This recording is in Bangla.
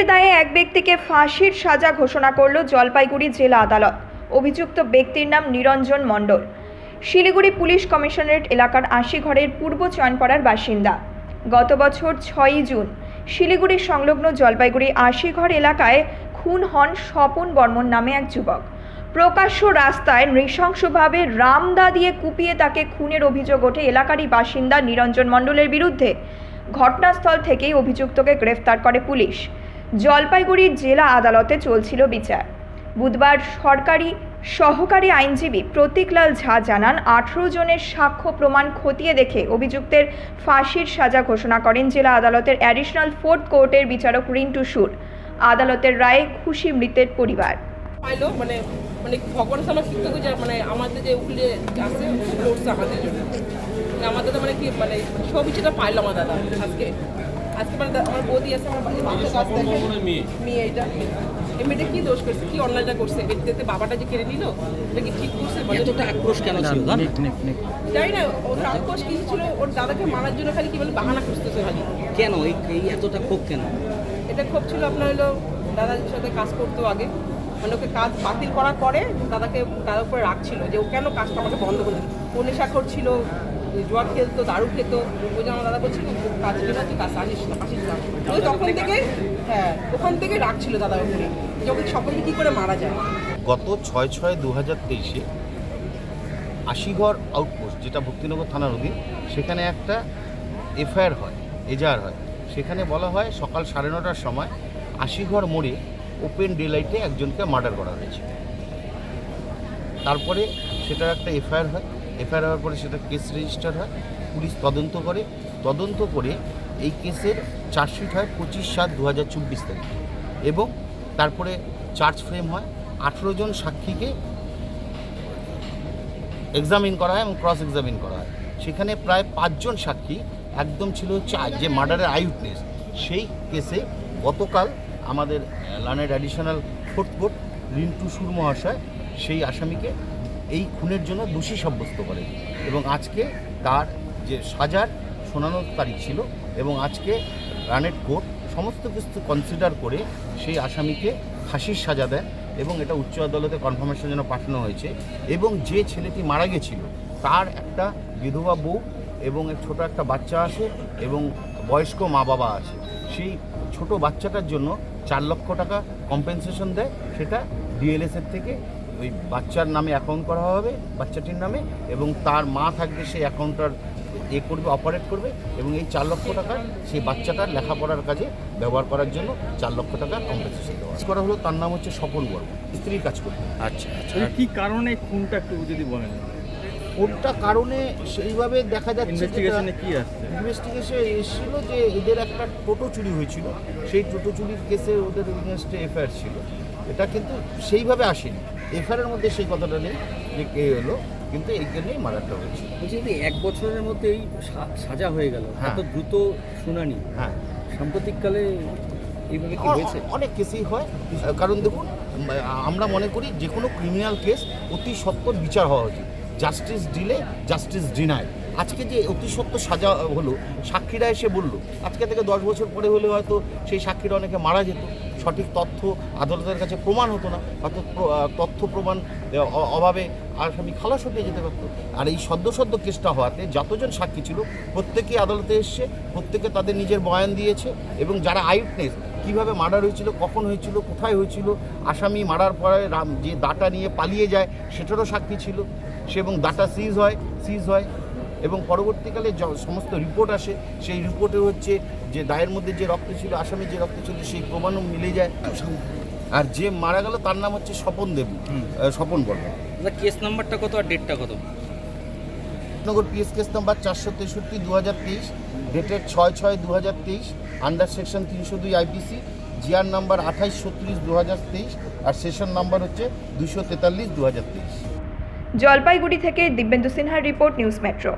দায়ে এক ব্যক্তিকে ফাঁসির সাজা ঘোষণা করল জলপাইগুড়ি জেলা আদালত। অভিযুক্ত ব্যক্তির নাম নিরঞ্জন মণ্ডল, শিলিগুড়ি পুলিশ কমিশনারেট এলাকার ৮০ ঘরের পূর্ব চয়নপাড়ার বাসিন্দা। গত বছর ৬ই জুন শিলিগুড়ি সংলগ্ন জলপাইগুড়ি ৮০ ঘর এলাকায় খুন হন স্বপন বর্মন নামে এক যুবক। প্রকাশ্য রাস্তায় নৃশংসভাবে রামদা দিয়ে কুপিয়ে তাকে খুনের অভিযোগ ওঠে এলাকারই বাসিন্দা নিরঞ্জন মণ্ডলের বিরুদ্ধে। ঘটনাস্থল থেকেই অভিযুক্তকে গ্রেফতার করে পুলিশ। জলপাইগুড়ি জেলা আদালতে চলছিল বিচার। বুধবার সহকারী আইনজীবী প্রতীকলাল ঝা জানান, 18 জনের সাক্ষ্য প্রমাণ খতিয়ে দেখে অভিযুক্তের ফাঁসির সাজা ঘোষণা করেন জেলা আদালতের অ্যাডিশনাল 4th কোর্টের বিচারক রিন্টু সুর। আদালতের রায়ে খুশি মৃতের পরিবার। মানে ভগবানের সামনে শিক্ষক আমাদের যে উকিলে আছে লড়ছে আমাদের জন্য, আমাদের তো কি সব কিছুটা পাইলো আমার দাদা আজকে আমার বৌদি আছে, আমার মেয়ে এটা মেয়েটা কি দোষ করছে, কি অন্যায়টা করছে, ব্যক্তিতে বাবাটা যে কেড়ে নিল এটা কি ঠিক করছে? এতটা আক্রোশ কেন ছিল জানি না, ওর আক্রোশ কি ছিল, ওর দাদাকে মারার জন্য খালি কি বাহানা খুঁজতেছে খালি। কেন এই এতটা ক্ষোভ কেন? এটা ক্ষোভ ছিল আপনার হলো দাদার সাথে কাজ করতো আগে, ওকে কাজ বাতিল করার পরে দাদার উপরে রাখছিল যে ও কেন কাজটা আমাকে বন্ধ করে দিল। ও নেশাখোর ছিল, জুয়া খেলতো, দারু খেতো। ওই যে আমার দাদা বলছিল কাজ কিনা তুই কাজ আসিস না। ওই তখন থেকে ওখান থেকে রাখছিল দাদার উপরে, যখন সকলে কী করে মারা যায়। গত 6/6/2023 ৮০ ঘর আউটপোস্ট, যেটা ভক্তিনগর থানার অধীন, সেখানে একটা এফআইআর হয়, এজাহার হয়। সেখানে বলা হয় সকাল 9:30টার সময় ৮০ ঘর মোড়ে ওপেন ডে লাইটে একজনকে মার্ডার করা হয়েছে। তারপরে সেটার একটা এফআইআর হয়। এফআইআর হওয়ার পরে সেটা কেস রেজিস্টার হয়, পুলিশ তদন্ত করে এই কেসের চার্জশিট হয় 25/7/2024 তারিখে, এবং তারপরে চার্জ ফ্রেম হয়। 18 জন সাক্ষীকে এক্সামিন করা হয় এবং ক্রস এক্সামিন করা হয়। সেখানে প্রায় 5 জন সাক্ষী একদম ছিল যে মার্ডারের আই উইটনেস। সেই কেসে গতকাল আমাদের learned additional 4th court Rintu সুর মহাশয় সেই আসামিকে এই খুনের জন্য দোষী সাব্যস্ত করে, এবং আজকে তার যে সাজার শোনানোর তারিখ ছিল, এবং আজকে লার্নেড কোর্ট সমস্ত কিছু কনসিডার করে সেই আসামিকে ফাঁসির সাজা দেন, এবং এটা উচ্চ আদালতে কনফার্মেশনের জন্য পাঠানো হয়েছে। এবং যে ছেলেটি মারা গেছিল তার একটা বিধবা বউ এবং ছোট একটা বাচ্চা আছে, এবং বয়স্ক মা বাবা আছে। সেই ছোট বাচ্চাটার জন্য 4 লক্ষ টাকা কম্পেনসেশন দেয়। সেটা ডিএলএসের থেকে ওই বাচ্চার নামে অ্যাকাউন্ট করা হবে, বাচ্চাটির নামে, এবং তার মা থাকবে সেই অ্যাকাউন্টটার অপারেট করবে, এবং এই 4 লক্ষ টাকা সেই বাচ্চাটার লেখাপড়ার কাজে ব্যবহার করার জন্য 4 লক্ষ টাকা কম্পেনসেশন দেওয়া করা হলো। তার নাম হচ্ছে স্বপন বর্মন, স্ত্রীর কাজ করবে। আচ্ছা, কি কারণে খুনটা একটু যদি বলেন? কোনটা কারণে সেইভাবে দেখা যাচ্ছে, ইনভেস্টিগেশনে কি আসছে? ইনভেস্টিগেশনে এসেছিল যে এদের একটা টোটো চুরি হয়েছিল, সেই টোটো চুরির কেসে ওদের এগেনস্টে এফআইআর ছিল। এটা কিন্তু সেইভাবে আসেনি, এফআইআরের মধ্যে সেই কথাটা নেই যে কে হলো, কিন্তু এই জন্যই মারাটা হয়েছিল। বলছি যদি 1 বছরের মধ্যে এই সাজা হয়ে গেল, এত দ্রুত শুনানি, সাম্প্রতিককালে এইভাবে কি হয়েছে? অনেক কেসেই হয়, কারণ দেখুন আমরা মনে করি যে কোনো ক্রিমিনাল কেস অতি সত্বর বিচার হওয়া উচিত। Justice delay justice deny. আজকে যে অতি সত্বর সাজা হলো, সাক্ষীরা এসে বললো, আজকে থেকে 10 বছর পরে হলে হয়তো সেই সাক্ষীরা অনেকে মারা যেত, সঠিক তথ্য আদালতের কাছে প্রমাণ হতো না, হয়তো তথ্য প্রমাণ অভাবে আসামি খালাস হতে যেতে পারতো। আর এই সদ্য কেসটা হওয়াতে যতজন সাক্ষী ছিল প্রত্যেকেই আদালতে এসছে, প্রত্যেকে তাদের নিজের বয়ান দিয়েছে, এবং যারা আই উইটনেস কীভাবে মার্ডার হয়েছিল, কখন হয়েছিল, কোথায় হয়েছিল, আসামি মারার পরে যে দাটা নিয়ে পালিয়ে যায় সেটারও সাক্ষী ছিল, সে এবং দাটা সিজ হয়, এবং পরবর্তীকালে সমস্ত রিপোর্ট আসে, সেই রিপোর্টে হচ্ছে যে দায়ের মধ্যে যে রক্ত ছিল, আসামির যে রক্ত ছিল, সেই প্রমাণও মিলে যায়। আর যে মারা গেল তার নাম হচ্ছে স্বপন বর্মন। কেস নাম্বারটা কত আর ডেটটা কত? Nagar PS case number 463/2023, dated 6/6/2023, under section 302 IPC, GR number 2836/2023, আর সেশন নাম্বার হচ্ছে 243/2023। জলপাইগুড়ি থেকে দিব্যেন্দু সিনহার রিপোর্ট, নিউজ মেট্রো।